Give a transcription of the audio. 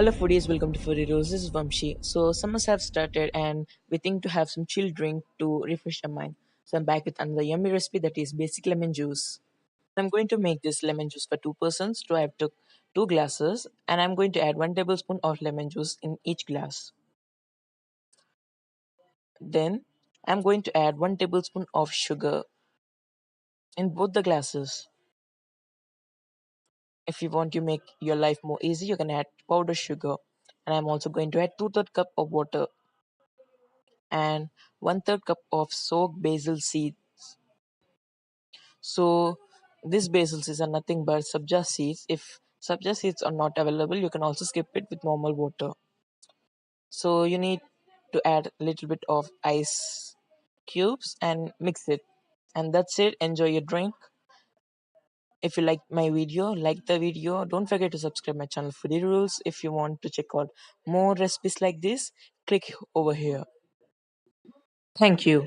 Hello foodies, welcome to Foodie Rose. This is Vamshi. So summers have started and we think to have some chill drink to refresh our mind. So I'm back with another yummy recipe that is basic lemon juice. I'm going to make this lemon juice for two persons. So I have took two glasses and I'm going to add 1 tablespoon of lemon juice in each glass. Then I'm going to add 1 tablespoon of sugar in both the glasses. If you want to make your life more easy, you can add powdered sugar. And I'm also going to add 2/3 cup of water and 1/3 cup of soaked basil seeds. So these basil seeds are nothing but sabja seeds. If sabja seeds are not available, you can also skip it with normal water. So you need to add a little bit of ice cubes and mix it. And that's it. Enjoy your drink. If you like my video, like the video. Don't forget to subscribe my channel Foodie Rules. If you want to check out more recipes like this, click over here. Thank you.